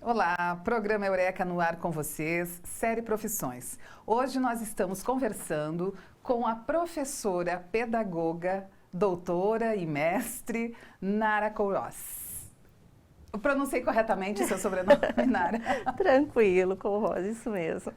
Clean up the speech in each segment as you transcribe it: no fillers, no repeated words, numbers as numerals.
Olá, programa Eureka no ar com vocês, série Profissões. Hoje nós estamos conversando com a professora, pedagoga, doutora e mestre Nara Kouros. Eu pronunciei corretamente o seu sobrenome, Nara? Tranquilo, Kouros, isso mesmo.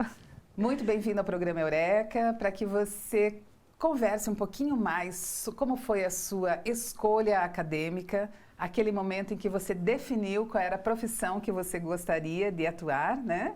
Muito bem-vinda ao programa Eureka, para que você converse um pouquinho mais como foi a sua escolha acadêmica, aquele momento em que você definiu qual era a profissão que você gostaria de atuar, né?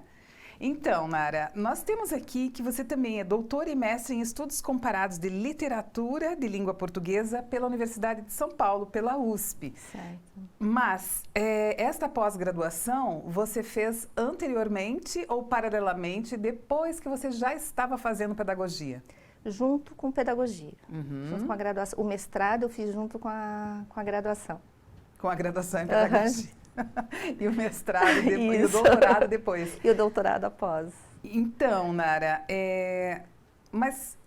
Então, Nara, nós temos aqui que você também é doutora e mestre em estudos comparados de literatura de língua portuguesa pela Universidade de São Paulo, pela USP. Certo. Mas esta pós-graduação você fez anteriormente ou paralelamente depois que você já estava fazendo pedagogia? Junto com pedagogia, junto com a graduação. O mestrado eu fiz junto com a graduação. Com a graduação em pedagogia. E o mestrado e o doutorado depois. E o doutorado após. Então, Nara, mas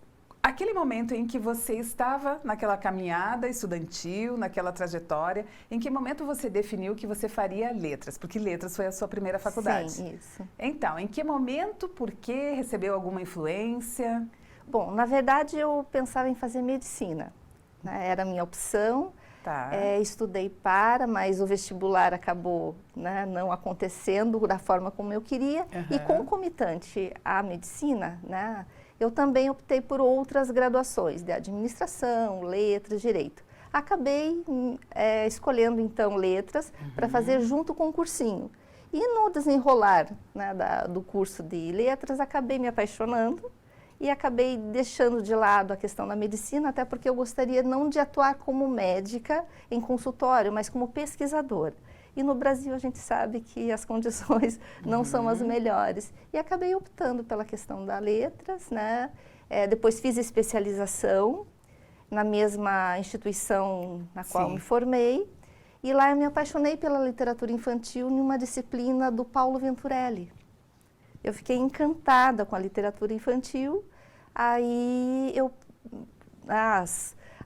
aquele momento em que você estava naquela caminhada estudantil, naquela trajetória, em que momento você definiu que você faria letras? Porque letras foi a sua primeira faculdade. Sim, isso. Então, em que momento, por quê? Recebeu alguma influência? Bom, na verdade eu pensava em fazer medicina, né? Era a minha opção. Tá. Estudei mas o vestibular acabou, né, não acontecendo da forma como eu queria. E concomitante à medicina, né, eu também optei por outras graduações, de administração, letras, direito. Acabei escolhendo, então, letras para fazer junto com o cursinho. E no desenrolar, né, do curso de letras, acabei me apaixonando. E acabei deixando de lado a questão da medicina, até porque eu gostaria não de atuar como médica em consultório, mas como pesquisadora. E no Brasil a gente sabe que as condições não são as melhores. E acabei optando pela questão das letras, né? Depois fiz especialização na mesma instituição na qual me formei. E lá eu me apaixonei pela literatura infantil em uma disciplina do Paulo Venturelli. Eu fiquei encantada com a literatura infantil, aí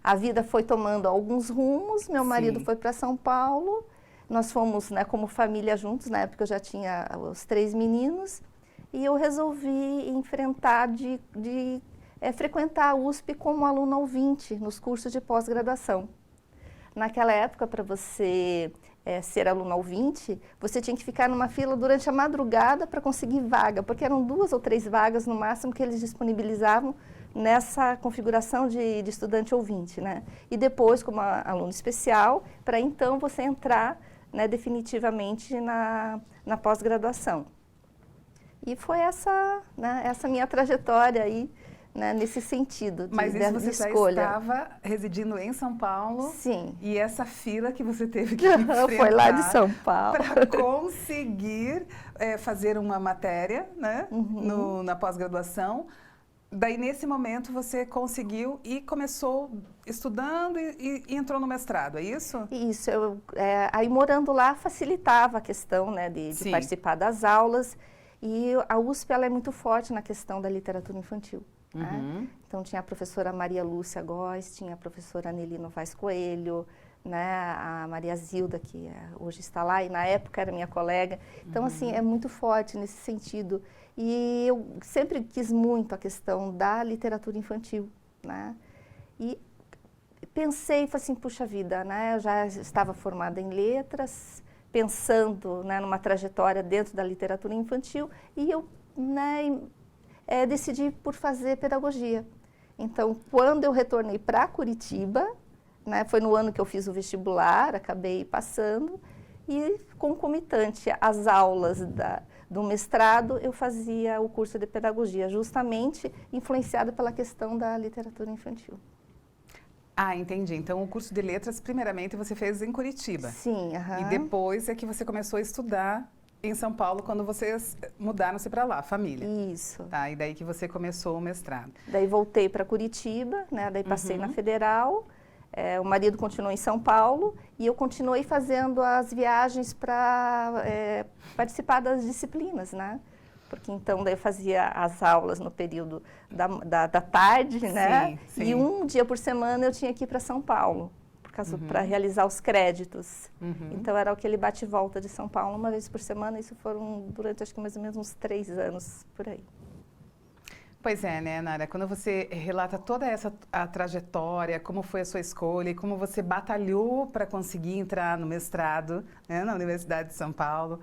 a vida foi tomando alguns rumos, meu marido foi para São Paulo, nós fomos, né, como família juntos, na época eu já tinha os 3 meninos, e eu resolvi enfrentar frequentar a USP como aluna ouvinte nos cursos de pós-graduação. Naquela época, para você ser aluno ouvinte, você tinha que ficar numa fila durante a madrugada para conseguir vaga, porque eram 2 ou 3 vagas no máximo que eles disponibilizavam nessa configuração de estudante ouvinte, né? E depois, como aluno especial, para então você entrar, né, definitivamente na pós-graduação. E foi essa minha trajetória aí, né, nesse sentido de Mas isso você escolha. Já estava residindo em São Paulo? Sim. E essa fila que você teve que enfrentar foi lá de São Paulo para conseguir fazer uma matéria, né, na pós-graduação. Daí, nesse momento, você conseguiu e começou estudando e entrou no mestrado, é isso? Isso. Aí, morando lá, facilitava a questão, né, de participar das aulas. E a USP ela é muito forte na questão da literatura infantil. Né? Então, tinha a professora Maria Lúcia Góes, tinha a professora Nelly Novaes Coelho, né? A Maria Zilda, que hoje está lá, e na época era minha colega. Então, assim, é muito forte nesse sentido. E eu sempre quis muito a questão da literatura infantil, né? E pensei, falei assim, puxa vida, né? Eu já estava formada em letras, pensando, né, numa trajetória dentro da literatura infantil, e eu, né, decidi por fazer pedagogia. Então, quando eu retornei para Curitiba, né, foi no ano que eu fiz o vestibular, acabei passando, e concomitante às aulas do mestrado, eu fazia o curso de pedagogia, justamente influenciada pela questão da literatura infantil. Ah, entendi. Então, o curso de letras, primeiramente, você fez em Curitiba. Sim, E depois é que você começou a estudar em São Paulo, quando vocês mudaram-se para lá, família. Isso. Tá, e daí que você começou o mestrado. Daí voltei para Curitiba, né? Daí passei na Federal, o marido continuou em São Paulo e eu continuei fazendo as viagens para participar das disciplinas, né? Porque então daí eu fazia as aulas no período da tarde, né? Sim. E um dia por semana eu tinha que ir para São Paulo, por para realizar os créditos. Então era aquele bate e volta de São Paulo uma vez por semana. Isso foram durante acho que mais ou menos uns 3 anos por aí. Pois é, né, Nara? Quando você relata toda a trajetória, como foi a sua escolha e como você batalhou para conseguir entrar no mestrado, né, na Universidade de São Paulo,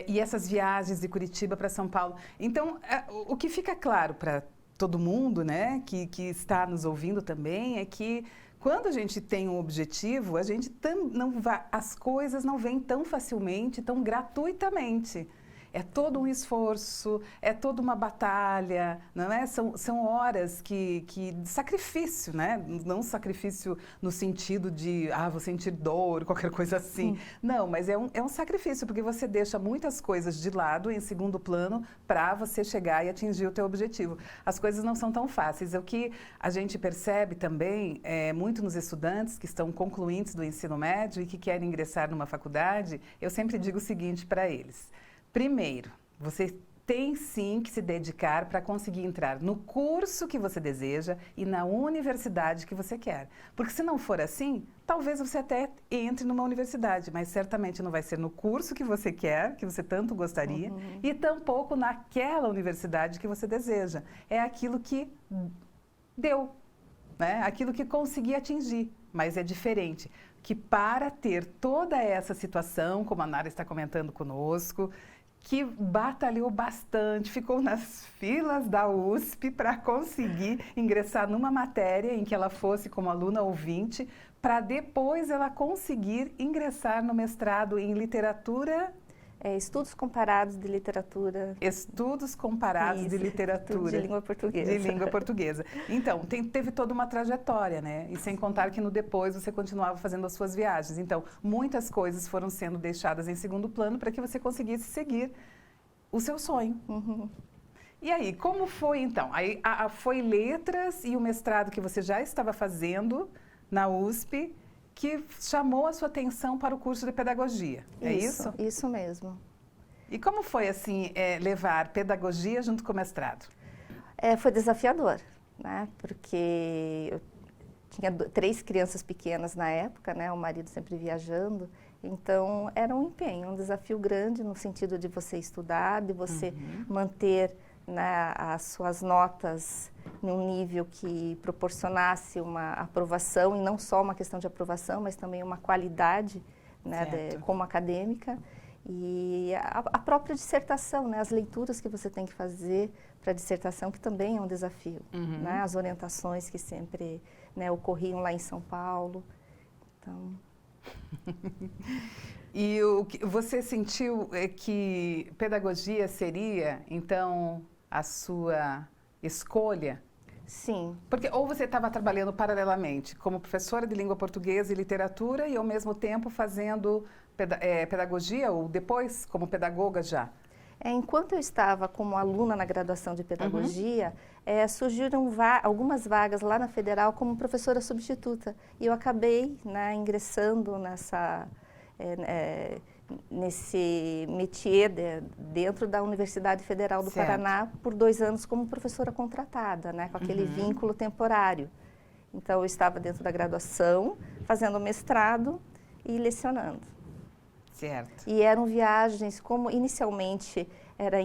e essas viagens de Curitiba para São Paulo. Então, o que fica claro para todo mundo, né, que está nos ouvindo também, é que quando a gente tem um objetivo, a gente as coisas não vêm tão facilmente, tão gratuitamente. É todo um esforço, é toda uma batalha, não é? São horas de sacrifício, né? Não sacrifício no sentido de, vou sentir dor, qualquer coisa assim. Não, mas é um sacrifício, porque você deixa muitas coisas de lado, em segundo plano, para você chegar e atingir o teu objetivo. As coisas não são tão fáceis. O que a gente percebe também, muito nos estudantes que estão concluintes do ensino médio e que querem ingressar numa faculdade, eu sempre digo o seguinte para eles. Primeiro, você tem sim que se dedicar para conseguir entrar no curso que você deseja e na universidade que você quer. Porque se não for assim, talvez você até entre numa universidade, mas certamente não vai ser no curso que você quer, que você tanto gostaria, e tampouco naquela universidade que você deseja. É aquilo que deu, né? Aquilo que consegui atingir, mas é diferente. Que para ter toda essa situação, como a Nara está comentando conosco, que batalhou bastante, ficou nas filas da USP para conseguir ingressar numa matéria em que ela fosse como aluna ouvinte, para depois ela conseguir ingressar no mestrado em literatura... Estudos comparados de literatura. Estudos comparados de literatura. De língua portuguesa. De língua portuguesa. Então, teve toda uma trajetória, né? E sem contar que no depois você continuava fazendo as suas viagens. Então, muitas coisas foram sendo deixadas em segundo plano para que você conseguisse seguir o seu sonho. E aí, como foi então? Aí, foi letras e o mestrado que você já estava fazendo na USP que chamou a sua atenção para o curso de pedagogia, é isso? Isso mesmo. E como foi, assim, levar pedagogia junto com o mestrado? Foi desafiador, né? Porque eu tinha 3 crianças pequenas na época, né? O marido sempre viajando. Então, era um empenho, um desafio grande no sentido de você estudar, de você manter, né, as suas notas num nível que proporcionasse uma aprovação, e não só uma questão de aprovação, mas também uma qualidade, né, como acadêmica. E a própria dissertação, né, as leituras que você tem que fazer para a dissertação, que também é um desafio. Né, as orientações que sempre, né, ocorriam lá em São Paulo. Então... E você sentiu que pedagogia seria, então, a sua escolha? Sim. Porque ou você estava trabalhando paralelamente como professora de língua portuguesa e literatura e ao mesmo tempo fazendo pedagogia ou depois como pedagoga já? Enquanto eu estava como aluna na graduação de pedagogia, surgiram algumas vagas lá na Federal como professora substituta. E eu acabei, né, ingressando nesse métier dentro da Universidade Federal do Paraná por 2 anos como professora contratada, né, com aquele vínculo temporário. Então, eu estava dentro da graduação, fazendo mestrado e lecionando. Certo. E eram viagens, como inicialmente era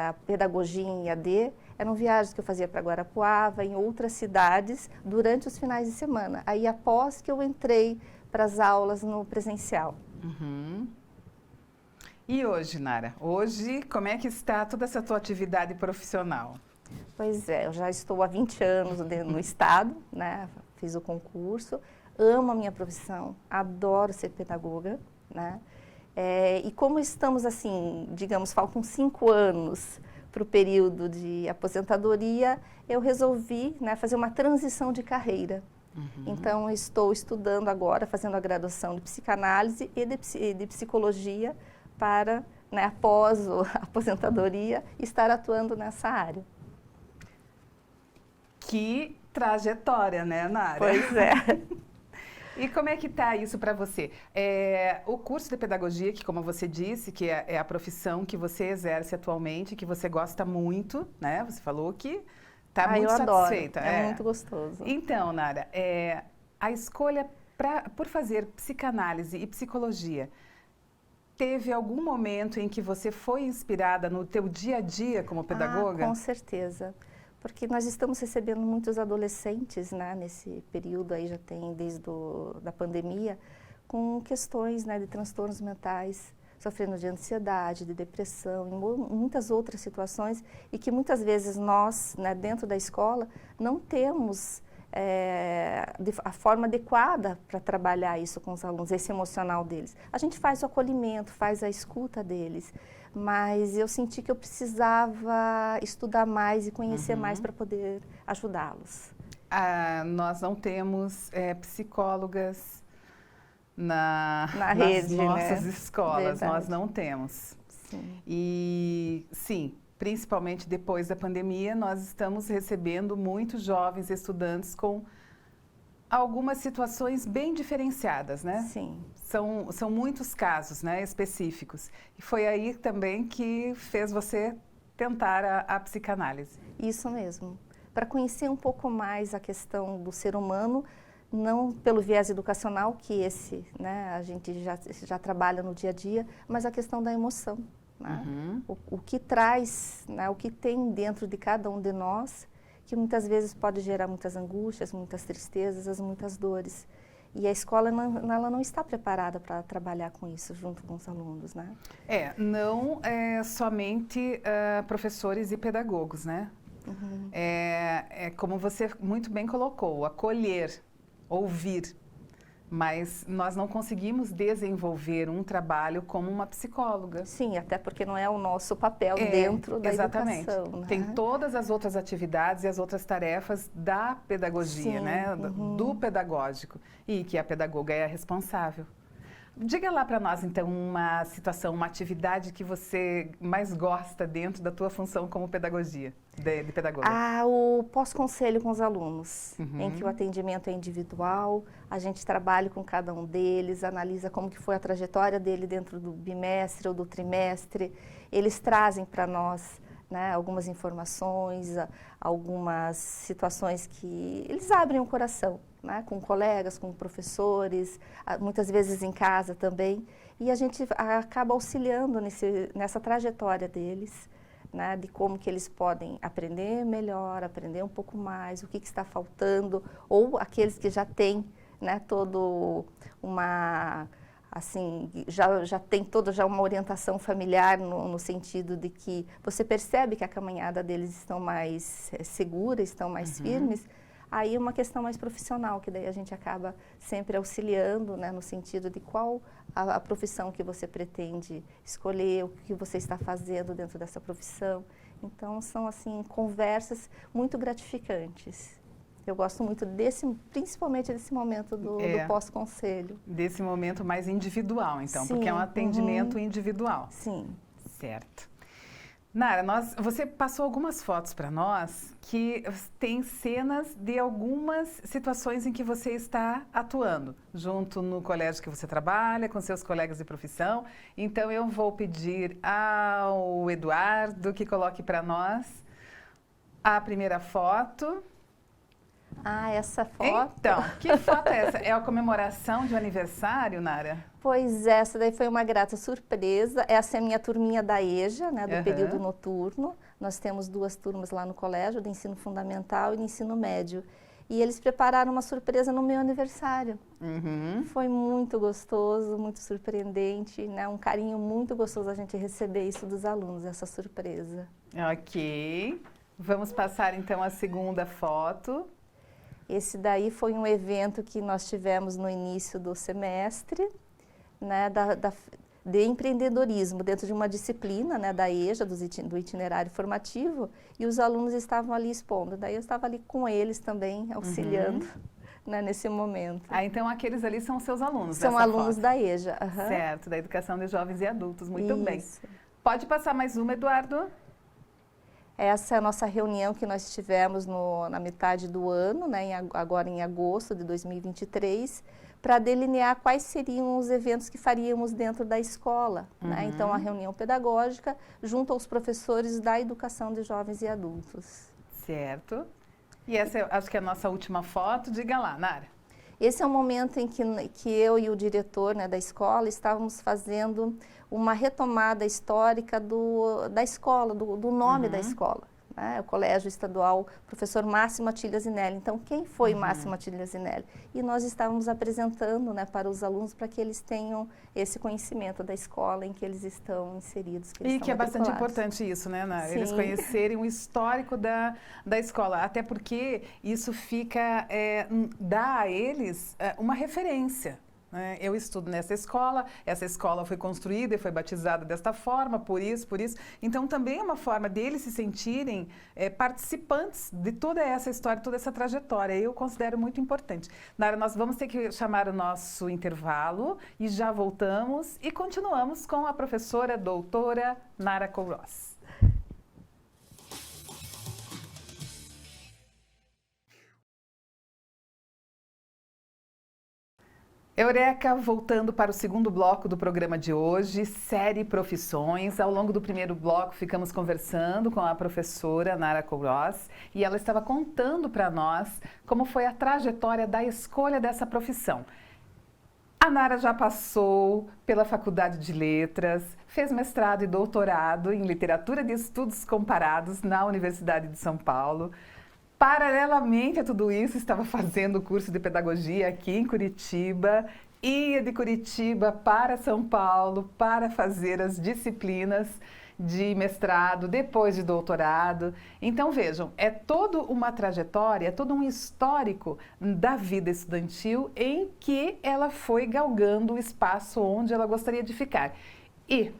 a pedagogia em IAD, eram viagens que eu fazia para Guarapuava, em outras cidades, durante os finais de semana. Aí, após que eu entrei para as aulas no presencial. E hoje, Nara? Hoje, como é que está toda essa tua atividade profissional? Pois é, eu já estou há 20 anos no Estado, né? Fiz o concurso, amo a minha profissão, adoro ser pedagoga, né? E como estamos assim, digamos, faltam 5 anos para o período de aposentadoria, eu resolvi, né, fazer uma transição de carreira. Então, estou estudando agora, fazendo a graduação de psicanálise e de psicologia para, né, após a aposentadoria, estar atuando nessa área. Que trajetória, né, Nara? Pois é. E como é que está isso para você? O curso de pedagogia, que como você disse, que é a profissão que você exerce atualmente, que você gosta muito, né? Você falou que está muito satisfeita. É muito gostoso. Então, Nara, a escolha Por fazer psicanálise e psicologia, teve algum momento em que você foi inspirada no teu dia a dia como pedagoga? Com certeza. Porque nós estamos recebendo muitos adolescentes, né, nesse período aí, já tem desde da pandemia, com questões, né, de transtornos mentais, sofrendo de ansiedade, de depressão, e muitas outras situações, e que muitas vezes nós, né, dentro da escola, não temos a forma adequada para trabalhar isso com os alunos, esse emocional deles. A gente faz o acolhimento, faz a escuta deles, mas eu senti que eu precisava estudar mais e conhecer mais para poder ajudá-los. Nós não temos psicólogas nas rede, nossas né? escolas, Verdade. nós não temos. Sim. E sim, principalmente depois da pandemia, nós estamos recebendo muitos jovens estudantes com algumas situações bem diferenciadas, né? Sim. São muitos casos, né, específicos. E foi aí também que fez você tentar a psicanálise. Isso mesmo. Para conhecer um pouco mais a questão do ser humano, não pelo viés educacional, que esse, né, a gente já trabalha no dia a dia, mas a questão da emoção. Né? O que traz, né, o que tem dentro de cada um de nós, que muitas vezes pode gerar muitas angústias, muitas tristezas, muitas dores. E a escola ela não está preparada para trabalhar com isso junto com os alunos, né? Não somente professores e pedagogos, né? É como você muito bem colocou, acolher, ouvir. Mas nós não conseguimos desenvolver um trabalho como uma psicóloga. Sim, até porque não é o nosso papel dentro da educação. Né? Tem todas as outras atividades e as outras tarefas da pedagogia, Sim, né? Do pedagógico. E que a pedagoga é a responsável. Diga lá para nós, então, uma situação, uma atividade que você mais gosta dentro da tua função como pedagogia, de pedagoga. O pós-conselho com os alunos, em que o atendimento é individual, a gente trabalha com cada um deles, analisa como que foi a trajetória dele dentro do bimestre ou do trimestre. Eles trazem para nós, né, algumas informações, algumas situações que eles abrem o coração. Né, com colegas, com professores, muitas vezes em casa também, e a gente acaba auxiliando nessa trajetória deles, né, de como que eles podem aprender melhor, aprender um pouco mais, o que está faltando, ou aqueles que já têm, né, todo uma, assim, já tem toda uma orientação familiar no sentido de que você percebe que a caminhada deles estão mais segura, estão mais firmes. Aí uma questão mais profissional, que daí a gente acaba sempre auxiliando, né, no sentido de qual a profissão que você pretende escolher, o que você está fazendo dentro dessa profissão. Então, são, assim, conversas muito gratificantes. Eu gosto muito principalmente desse momento do pós-conselho. Desse momento mais individual, então, Sim, porque é um atendimento individual. Sim. Certo. Nara, você passou algumas fotos para nós que tem cenas de algumas situações em que você está atuando, junto no colégio que você trabalha, com seus colegas de profissão. Então, eu vou pedir ao Eduardo que coloque para nós a primeira foto. Essa foto... Então, que foto é essa? É a comemoração de um aniversário, Nara? Pois é, essa daí foi uma grata surpresa. Essa é a minha turminha da EJA, né, do período noturno. Nós temos 2 turmas lá no colégio, de ensino fundamental e de ensino médio. E eles prepararam uma surpresa no meu aniversário. Foi muito gostoso, muito surpreendente, né? Um carinho muito gostoso a gente receber isso dos alunos, essa surpresa. Ok. Vamos passar então a segunda foto. Esse daí foi um evento que nós tivemos no início do semestre, né, de empreendedorismo, dentro de uma disciplina, né, da EJA, do itinerário formativo, e os alunos estavam ali expondo. Daí eu estava ali com eles também, auxiliando, né, nesse momento. Então aqueles ali são seus alunos? São alunos da EJA. Certo, da Educação de Jovens e Adultos, muito bem. Isso. Pode passar mais uma, Eduardo? Essa é a nossa reunião que nós tivemos na metade do ano, né, agora em agosto de 2023, para delinear quais seriam os eventos que faríamos dentro da escola. Né? Então, a reunião pedagógica junto aos professores da Educação de Jovens e Adultos. Certo. E essa, acho que é a nossa última foto. Diga lá, Nara. esse é o momento em que eu e o diretor, né, da escola estávamos fazendo uma retomada histórica da escola, do nome da escola. Né? O Colégio Estadual Professor Máximo Atílio Zinelli. Então, quem foi Máximo Atílio Zinelli? E nós estávamos apresentando, né, para os alunos para que eles tenham esse conhecimento da escola em que eles estão inseridos. E que é bastante importante isso, né, Nara? Eles conhecerem o histórico da escola, até porque isso fica, dá a eles uma referência. Eu estudo nessa escola, essa escola foi construída e foi batizada desta forma, por isso. Então, também é uma forma deles se sentirem participantes de toda essa história, toda essa trajetória. Eu considero muito importante. Nara, nós vamos ter que chamar o nosso intervalo e já voltamos e continuamos com a professora doutora Nara Couros. Eureka, voltando para o segundo bloco do programa de hoje, série Profissões. Ao longo do primeiro bloco, ficamos conversando com a professora Nara Couros e ela estava contando para nós como foi a trajetória da escolha dessa profissão. A Nara já passou pela Faculdade de Letras, fez mestrado e doutorado em Literatura de Estudos Comparados na Universidade de São Paulo. Paralelamente a tudo isso, estava fazendo o curso de pedagogia aqui em Curitiba, ia de Curitiba para São Paulo para fazer as disciplinas de mestrado, depois de doutorado. Então, vejam, é toda uma trajetória, é todo um histórico da vida estudantil em que ela foi galgando o espaço onde ela gostaria de ficar. E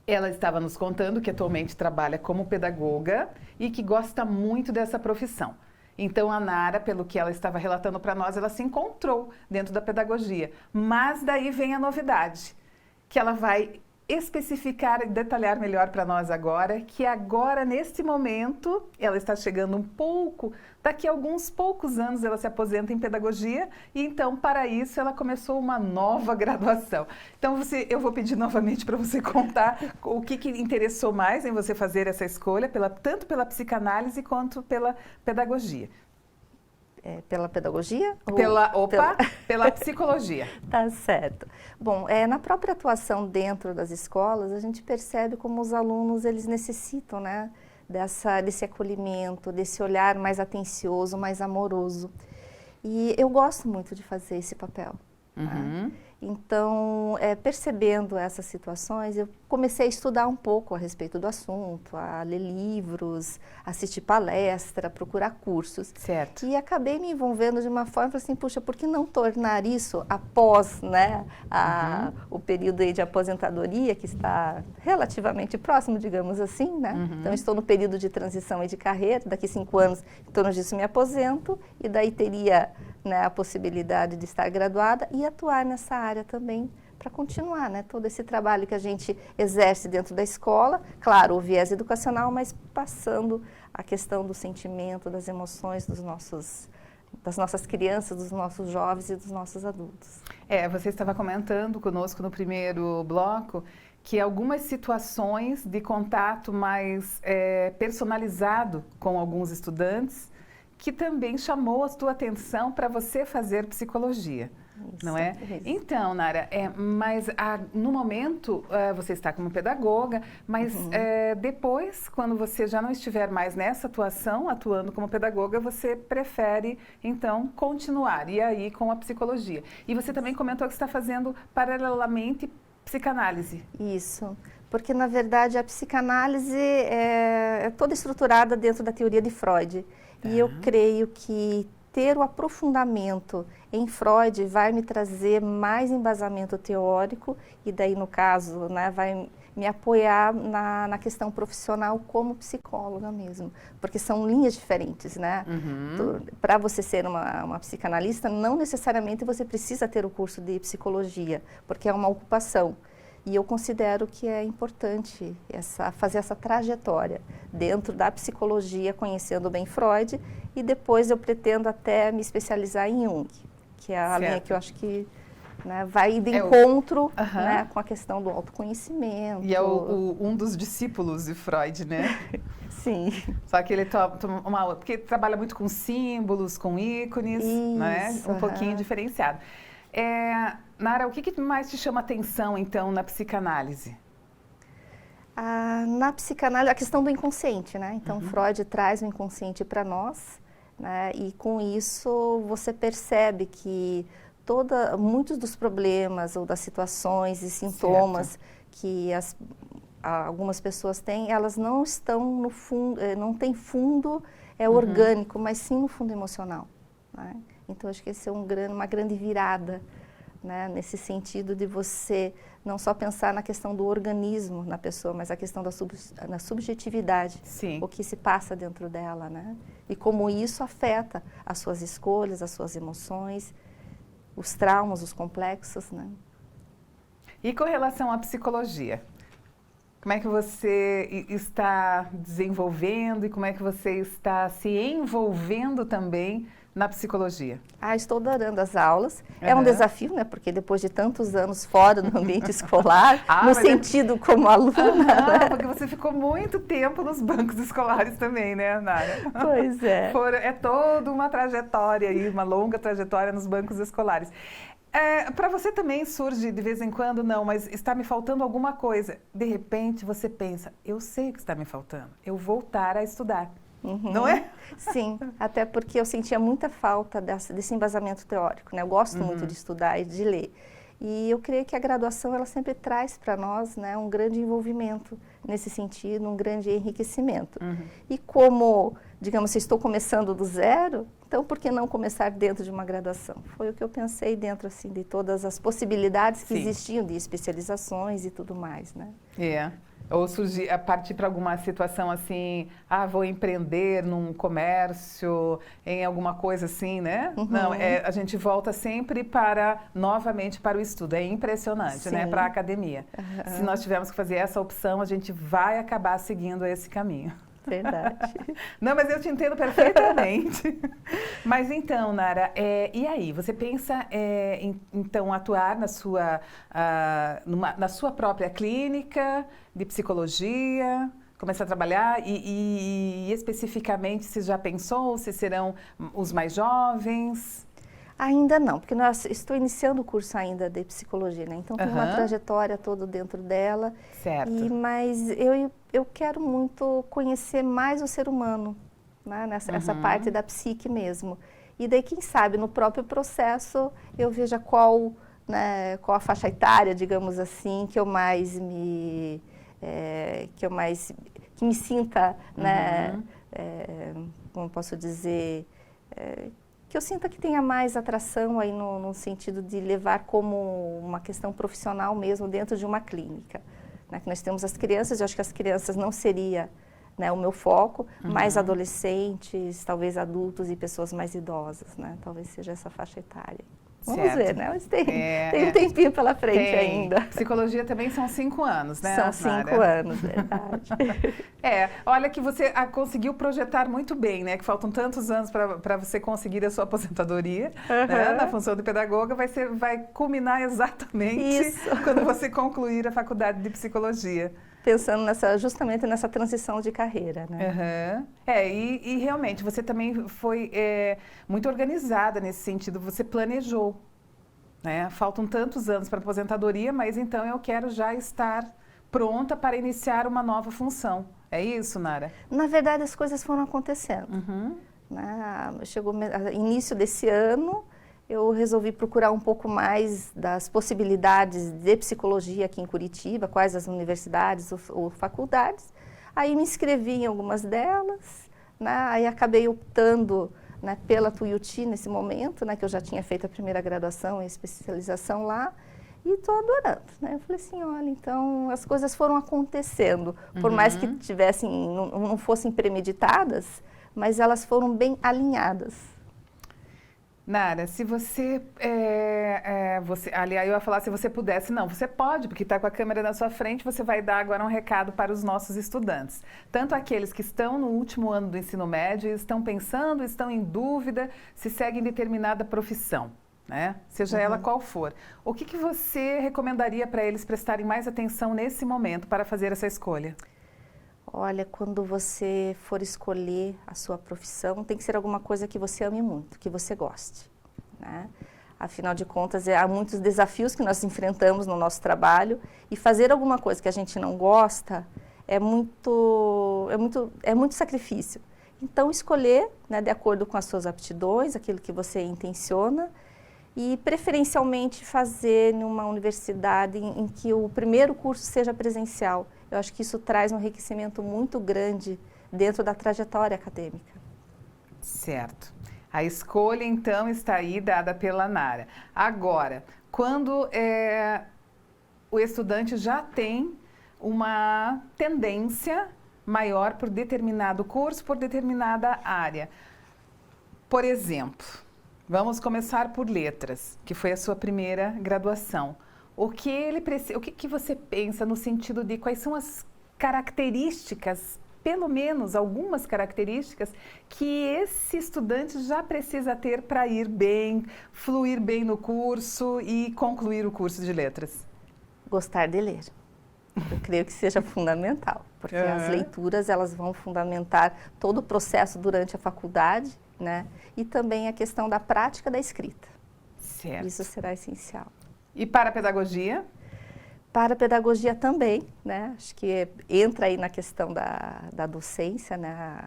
ela estava nos contando que atualmente trabalha como pedagoga e que gosta muito dessa profissão. Então, a Nara, pelo que ela estava relatando para nós, ela se encontrou dentro da pedagogia. Mas daí vem a novidade, que ela vai especificar e detalhar melhor para nós agora, que agora, neste momento, ela está chegando um pouco, daqui a alguns poucos anos ela se aposenta em pedagogia e então, para isso, ela começou uma nova graduação. Então, eu vou pedir novamente para você contar o que interessou mais em você fazer essa escolha, tanto pela psicanálise quanto pela pedagogia. Pela pedagogia? Pela psicologia. Tá certo. Bom, na própria atuação dentro das escolas, a gente percebe como os alunos, eles necessitam, né, desse acolhimento, desse olhar mais atencioso, mais amoroso. E eu gosto muito de fazer esse papel. Né? Então, percebendo essas situações, eu comecei a estudar um pouco a respeito do assunto, a ler livros, assistir palestra, procurar cursos. Certo. E acabei me envolvendo de uma forma, assim, puxa, por que não tornar isso após, né, o período aí de aposentadoria, que está relativamente próximo, digamos assim, né? Então, estou no período de transição e de carreira, daqui 5 anos, em torno disso, me aposento, e daí teria, né, a possibilidade de estar graduada e atuar nessa área também, para continuar, né, todo esse trabalho que a gente exerce dentro da escola, claro, o viés educacional, mas passando a questão do sentimento, das emoções das nossas crianças, dos nossos jovens e dos nossos adultos. Você estava comentando conosco no primeiro bloco que algumas situações de contato mais personalizado com alguns estudantes que também chamou a sua atenção para você fazer psicologia, isso, não é? Isso. Então, Nara, mas no momento você está como pedagoga, mas depois, quando você já não estiver mais nessa atuação, atuando como pedagoga, você prefere, então, continuar, e aí com a psicologia. E você também comentou que está fazendo paralelamente psicanálise. Isso. Porque, na verdade, a psicanálise é toda estruturada dentro da teoria de Freud. E eu creio que ter o aprofundamento em Freud vai me trazer mais embasamento teórico e daí, no caso, né, vai me apoiar na questão profissional como psicóloga mesmo. Porque são linhas diferentes, né? Para você ser uma psicanalista, não necessariamente você precisa ter o curso de psicologia, porque é uma ocupação. E eu considero que é importante fazer essa trajetória dentro da psicologia, conhecendo bem Freud, e depois eu pretendo até me especializar em Jung, que é a linha que eu acho que, né, vai de encontro né, com a questão do autoconhecimento. E é um dos discípulos de Freud, né? Sim. Só que ele toma uma outra, porque trabalha muito com símbolos, com ícones, né? Um pouquinho diferenciado. Nara, o que mais te chama atenção, então, na psicanálise? Na psicanálise, a questão do inconsciente, né? Então, Freud traz o inconsciente para nós, né? E com isso você percebe que muitos dos problemas ou das situações e sintomas que algumas pessoas têm, elas não estão no fundo, não tem fundo orgânico, mas sim no fundo emocional, né? Então, acho que esse é uma grande virada, né? Nesse sentido de você não só pensar na questão do organismo na pessoa, mas a questão da subjetividade, Sim. O que se passa dentro dela, né? E como isso afeta as suas escolhas, as suas emoções, os traumas, os complexos, né? E com relação à psicologia? Como é que você está desenvolvendo e como é que você está se envolvendo também na psicologia? Estou adorando as aulas. É um desafio, né? Porque depois de tantos anos fora do ambiente escolar, no sentido como aluna, né? Porque você ficou muito tempo nos bancos escolares também, né, Nara? Pois é. É toda uma trajetória aí, uma longa trajetória nos bancos escolares. Para você também surge de vez em quando, não, mas está me faltando alguma coisa. De repente você pensa, eu sei o que está me faltando, eu vou voltar a estudar. Não é? Sim, até porque eu sentia muita falta desse embasamento teórico, né? Eu gosto muito de estudar e de ler. E eu creio que a graduação, ela sempre traz para nós, né, um grande envolvimento nesse sentido, um grande enriquecimento. E como, digamos, se estou começando do zero, então por que não começar dentro de uma graduação? Foi o que eu pensei dentro, assim, de todas as possibilidades que existiam de especializações e tudo mais, né? Ou surgir, partir para alguma situação assim, vou empreender num comércio, em alguma coisa assim, né? Não, a gente volta sempre novamente para o estudo. É impressionante, né? Para a academia. Se nós tivermos que fazer essa opção, a gente vai acabar seguindo esse caminho. Verdade. Não, mas eu te entendo perfeitamente. Mas então, Nara, e aí? Você pensa então atuar na sua própria clínica de psicologia, começar a trabalhar e especificamente se já pensou se serão os mais jovens? Ainda não, porque estou iniciando o curso ainda de psicologia, né? Então tem uma trajetória toda dentro dela. Certo. Mas eu quero muito conhecer mais o ser humano, né? Essa parte da psique mesmo. E daí, quem sabe, no próprio processo eu veja qual a faixa etária, digamos assim, que me sinta, né? Como posso dizer, que eu sinta que tenha mais atração aí no sentido de levar como uma questão profissional mesmo dentro de uma clínica, né? Que nós temos as crianças, eu acho que as crianças não seria, né, o meu foco, mais adolescentes, talvez adultos e pessoas mais idosas, né? Talvez seja essa faixa etária. Vamos ver, né? Mas tem um tempinho pela frente ainda. Psicologia também são 5 anos, né? São 5 anos, verdade. Olha que você conseguiu projetar muito bem, né? Que faltam tantos anos para você conseguir a sua aposentadoria, né? Na função de pedagoga, vai culminar exatamente quando você concluir a faculdade de psicologia. Pensando justamente nessa transição de carreira, né? E realmente você também foi muito organizada nesse sentido, você planejou, né? Faltam tantos anos para a aposentadoria, mas então eu quero já estar pronta para iniciar uma nova função. É isso, Nara? Na verdade, as coisas foram acontecendo. Né? Chegou início desse ano, eu resolvi procurar um pouco mais das possibilidades de psicologia aqui em Curitiba, quais as universidades ou faculdades. Aí me inscrevi em algumas delas, né? Aí acabei optando, né, pela Tuiuti nesse momento, né, que eu já tinha feito a primeira graduação e especialização lá, e estou adorando, né? Eu falei assim, olha, então as coisas foram acontecendo, por mais que não fossem premeditadas, mas elas foram bem alinhadas. Nara, se aliás, eu ia falar se você pudesse, não, você pode, porque está com a câmera na sua frente, você vai dar agora um recado para os nossos estudantes. Tanto aqueles que estão no último ano do ensino médio, estão pensando, estão em dúvida se seguem determinada profissão, né? Seja ela qual for. O que você recomendaria para eles prestarem mais atenção nesse momento para fazer essa escolha? Olha, quando você for escolher a sua profissão, tem que ser alguma coisa que você ame muito, que você goste, né? Afinal de contas, há muitos desafios que nós enfrentamos no nosso trabalho e fazer alguma coisa que a gente não gosta é muito sacrifício. Então, escolher, né, de acordo com as suas aptidões, aquilo que você intenciona e, preferencialmente, fazer numa universidade em que o primeiro curso seja presencial. Eu acho que isso traz um enriquecimento muito grande dentro da trajetória acadêmica. Certo. A escolha, então, está aí dada pela Nara. Agora, quando o estudante já tem uma tendência maior por determinado curso, por determinada área. Por exemplo, vamos começar por letras, que foi a sua primeira graduação. O que você pensa no sentido de quais são as características, pelo menos algumas características, que esse estudante já precisa ter para ir bem, fluir bem no curso e concluir o curso de letras? Gostar de ler. Eu creio que seja fundamental, porque as leituras elas vão fundamentar todo o processo durante a faculdade, né? E também a questão da prática da escrita. Certo. Isso será essencial. E para a pedagogia? Para a pedagogia também, né? Acho que entra aí na questão da docência, né?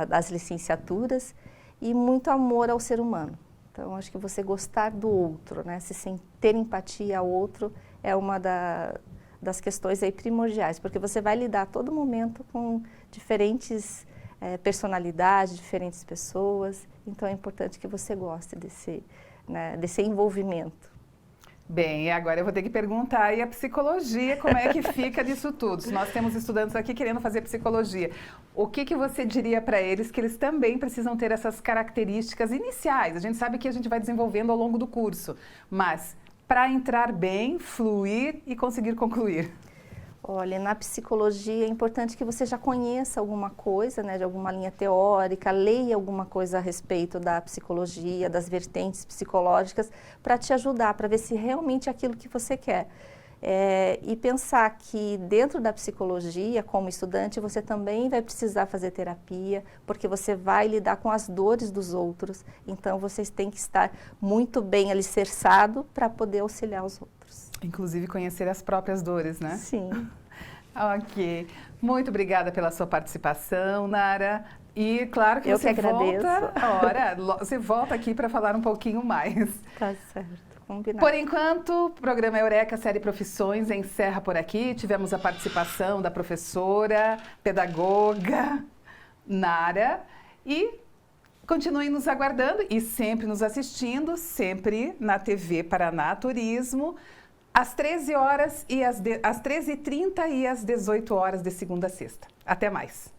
Das licenciaturas e muito amor ao ser humano. Então, acho que você gostar do outro, né? Se ter empatia ao outro é uma das questões aí primordiais, porque você vai lidar a todo momento com diferentes personalidades, diferentes pessoas, então é importante que você goste desse envolvimento. Bem, e agora eu vou ter que perguntar aí a psicologia, como é que fica disso tudo? Se nós temos estudantes aqui querendo fazer psicologia, o que você diria para eles que eles também precisam ter essas características iniciais? A gente sabe que a gente vai desenvolvendo ao longo do curso, mas para entrar bem, fluir e conseguir concluir? Olha, na psicologia é importante que você já conheça alguma coisa, né, de alguma linha teórica, leia alguma coisa a respeito da psicologia, das vertentes psicológicas, para te ajudar, para ver se realmente é aquilo que você quer. E pensar que dentro da psicologia, como estudante, você também vai precisar fazer terapia, porque você vai lidar com as dores dos outros. Então, vocês têm que estar muito bem alicerçado para poder auxiliar os outros. Inclusive conhecer as próprias dores, né? Sim. Ok. Muito obrigada pela sua participação, Nara. E claro que você você volta aqui para falar um pouquinho mais. Tá certo. Combinado. Por enquanto, o programa Eureka Série Profissões encerra por aqui. Tivemos a participação da professora, pedagoga, Nara. E continuem nos aguardando e sempre nos assistindo, sempre na TV Paraná Turismo, às 13h e às 13h30 e às 18h de segunda a sexta. Até mais!